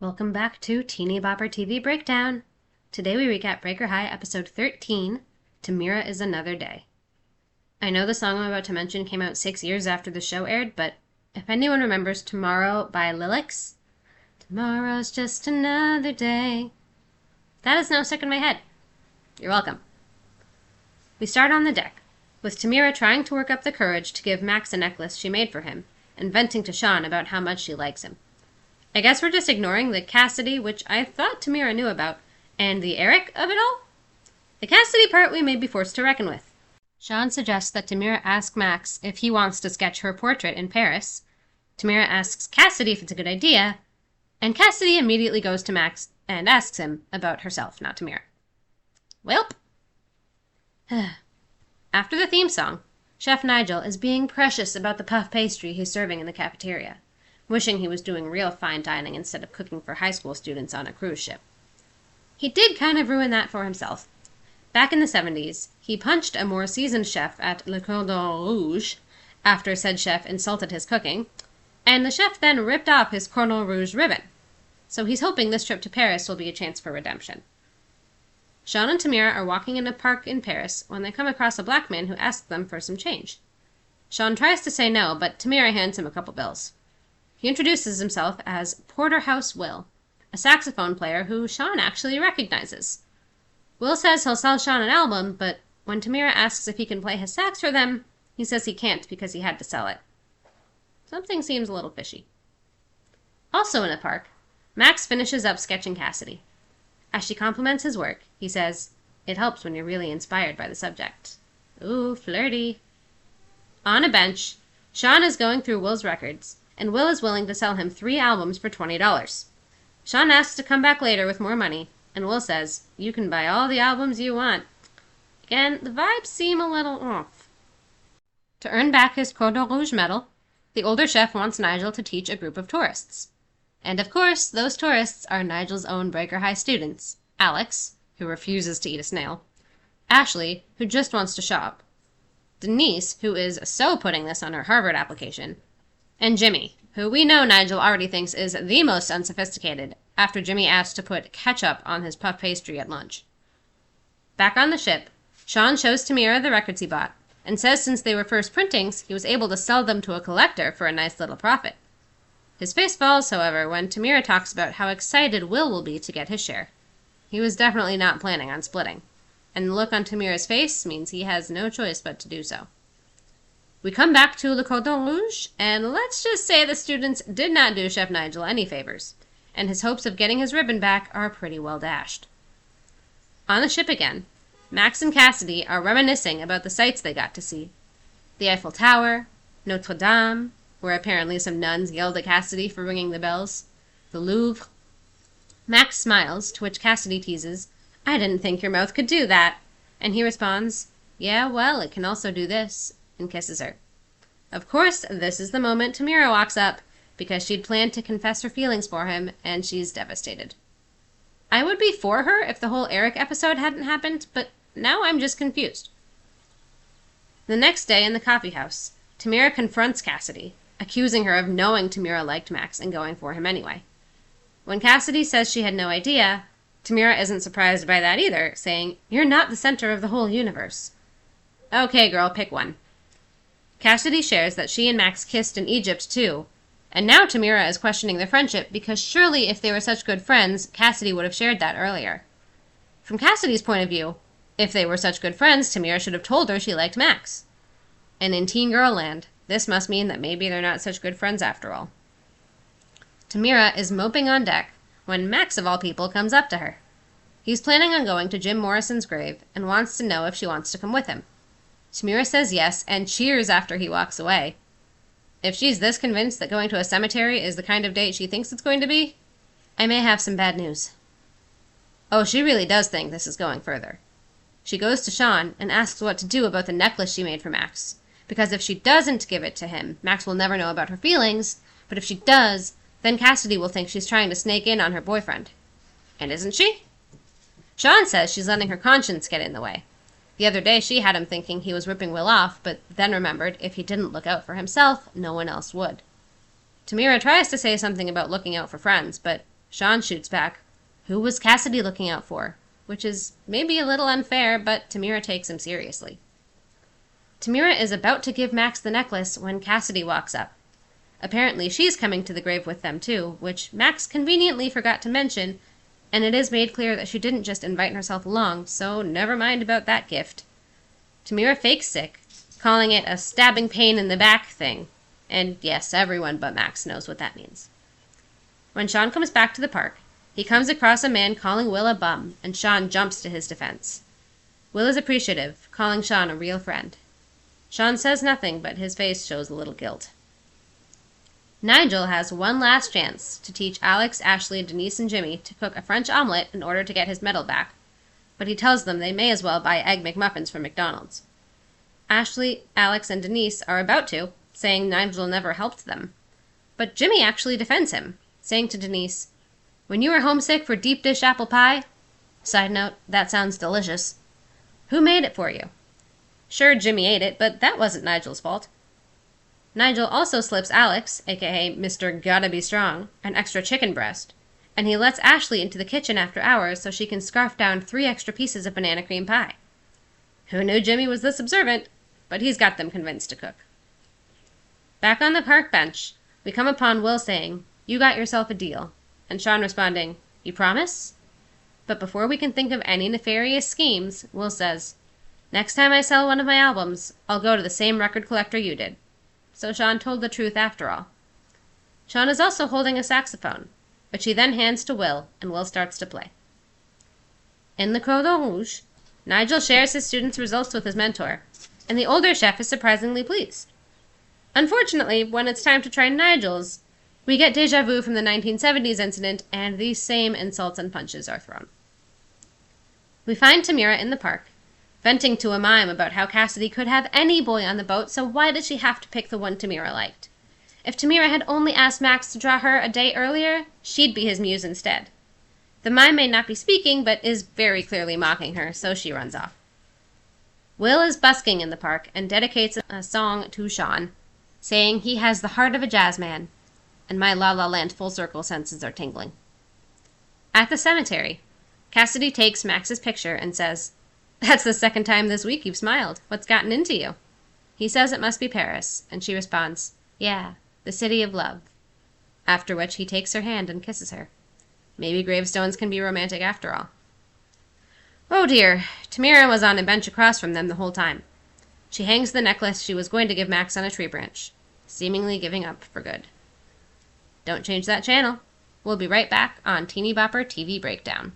Welcome back to Teeny Bopper TV Breakdown. Today we recap Breaker High episode 13, Tamira is Another Day. I know the song I'm about to mention came out 6 years after the show aired, but if anyone remembers Tomorrow by Lillix, tomorrow's just another day, that is now stuck in my head. You're welcome. We start on the deck, with Tamira trying to work up the courage to give Max a necklace she made for him, and venting to Sean about how much she likes him. I guess we're just ignoring the Cassidy, which I thought Tamira knew about, and the Eric of it all? The Cassidy part we may be forced to reckon with. Sean suggests that Tamira ask Max if he wants to sketch her portrait in Paris. Tamira asks Cassidy if it's a good idea, and Cassidy immediately goes to Max and asks him about herself, not Tamira. Welp. After the theme song, Chef Nigel is being precious about the puff pastry he's serving in the cafeteria, wishing he was doing real fine dining instead of cooking for high school students on a cruise ship. He did kind of ruin that for himself. Back in the 70s, he punched a more seasoned chef at Le Cordon Rouge after said chef insulted his cooking, and the chef then ripped off his Cordon Rouge ribbon. So he's hoping this trip to Paris will be a chance for redemption. Sean and Tamira are walking in a park in Paris when they come across a black man who asks them for some change. Sean tries to say no, but Tamira hands him a couple bills. He introduces himself as Porterhouse Will, a saxophone player who Sean actually recognizes. Will says he'll sell Sean an album, but when Tamira asks if he can play his sax for them, he says he can't because he had to sell it. Something seems a little fishy. Also in the park, Max finishes up sketching Cassidy. As she compliments his work, he says, "It helps when you're really inspired by the subject." Ooh, flirty. On a bench, Sean is going through Will's records, and Will is willing to sell him 3 albums for $20. Sean asks to come back later with more money, and Will says, "You can buy all the albums you want." Again, the vibes seem a little off. To earn back his Cordon Rouge medal, the older chef wants Nigel to teach a group of tourists. And of course, those tourists are Nigel's own Breaker High students, Alex, who refuses to eat a snail, Ashley, who just wants to shop, Denise, who is so putting this on her Harvard application, and Jimmy, who we know Nigel already thinks is the most unsophisticated after Jimmy asked to put ketchup on his puff pastry at lunch. Back on the ship, Sean shows Tamira the records he bought, and says since they were first printings, he was able to sell them to a collector for a nice little profit. His face falls, however, when Tamira talks about how excited Will be to get his share. He was definitely not planning on splitting, and the look on Tamira's face means he has no choice but to do so. We come back to Le Cordon Rouge, and let's just say the students did not do Chef Nigel any favors, and his hopes of getting his ribbon back are pretty well dashed. On the ship again, Max and Cassidy are reminiscing about the sights they got to see. The Eiffel Tower, Notre Dame, where apparently some nuns yelled at Cassidy for ringing the bells, the Louvre. Max smiles, to which Cassidy teases, "I didn't think your mouth could do that," and he responds, "Yeah, well, it can also do this," and kisses her. Of course, this is the moment Tamira walks up, because she'd planned to confess her feelings for him, and she's devastated. I would be for her if the whole Eric episode hadn't happened, but now I'm just confused. The next day in the coffee house, Tamira confronts Cassidy, accusing her of knowing Tamira liked Max and going for him anyway. When Cassidy says she had no idea, Tamira isn't surprised by that either, saying, "You're not the center of the whole universe." Okay, girl, pick one. Cassidy shares that she and Max kissed in Egypt too, and now Tamira is questioning their friendship because surely if they were such good friends, Cassidy would have shared that earlier. From Cassidy's point of view, if they were such good friends, Tamira should have told her she liked Max. And in teen girl land, this must mean that maybe they're not such good friends after all. Tamira is moping on deck when Max of all people comes up to her. He's planning on going to Jim Morrison's grave and wants to know if she wants to come with him. Tamira says yes and cheers after he walks away. If she's this convinced that going to a cemetery is the kind of date she thinks it's going to be, I may have some bad news. Oh, she really does think this is going further. She goes to Sean and asks what to do about the necklace she made for Max, because if she doesn't give it to him, Max will never know about her feelings, but if she does, then Cassidy will think she's trying to snake in on her boyfriend. And isn't she? Sean says she's letting her conscience get in the way. The other day she had him thinking he was ripping Will off, but then remembered if he didn't look out for himself, no one else would. Tamira tries to say something about looking out for friends, but Sean shoots back, "Who was Cassidy looking out for?" Which is maybe a little unfair, but Tamira takes him seriously. Tamira is about to give Max the necklace when Cassidy walks up. Apparently she's coming to the grave with them too, which Max conveniently forgot to mention, and it is made clear that she didn't just invite herself along, so never mind about that gift. Tamira fakes sick, calling it a stabbing pain in the back thing, and yes, everyone but Max knows what that means. When Sean comes back to the park, he comes across a man calling Will a bum, and Sean jumps to his defense. Will is appreciative, calling Sean a real friend. Sean says nothing, but his face shows a little guilt. Nigel has one last chance to teach Alex, Ashley, Denise, and Jimmy to cook a French omelet in order to get his medal back, but he tells them they may as well buy Egg McMuffins from McDonald's. Ashley, Alex, and Denise are about to, saying Nigel never helped them. But Jimmy actually defends him, saying to Denise, "When you were homesick for deep dish apple pie," side note, that sounds delicious, "who made it for you?" Sure, Jimmy ate it, but that wasn't Nigel's fault. Nigel also slips Alex, aka Mr. Gotta Be Strong, an extra chicken breast, and he lets Ashley into the kitchen after hours so she can scarf down 3 extra pieces of banana cream pie. Who knew Jimmy was this observant? But he's got them convinced to cook. Back on the park bench, we come upon Will saying, "You got yourself a deal," and Sean responding, "You promise?" But before we can think of any nefarious schemes, Will says, "Next time I sell one of my albums, I'll go to the same record collector you did." So Sean told the truth after all. Sean is also holding a saxophone, which he then hands to Will, and Will starts to play. In the Cordon Rouge, Nigel shares his students' results with his mentor, and the older chef is surprisingly pleased. Unfortunately, when it's time to try Nigel's, we get déjà vu from the 1970s incident, and these same insults and punches are thrown. We find Tamira in the park, venting to a mime about how Cassidy could have any boy on the boat, so why did she have to pick the one Tamira liked? If Tamira had only asked Max to draw her a day earlier, she'd be his muse instead. The mime may not be speaking, but is very clearly mocking her, so she runs off. Will is busking in the park and dedicates a song to Sean, saying he has the heart of a jazz man, and my La La Land full circle senses are tingling. At the cemetery, Cassidy takes Max's picture and says, "That's the second time this week you've smiled. What's gotten into you?" He says it must be Paris, and she responds, "Yeah, the city of love." After which he takes her hand and kisses her. Maybe gravestones can be romantic after all. Oh dear, Tamira was on a bench across from them the whole time. She hangs the necklace she was going to give Max on a tree branch, seemingly giving up for good. Don't change that channel. We'll be right back on Teeny Bopper TV Breakdown.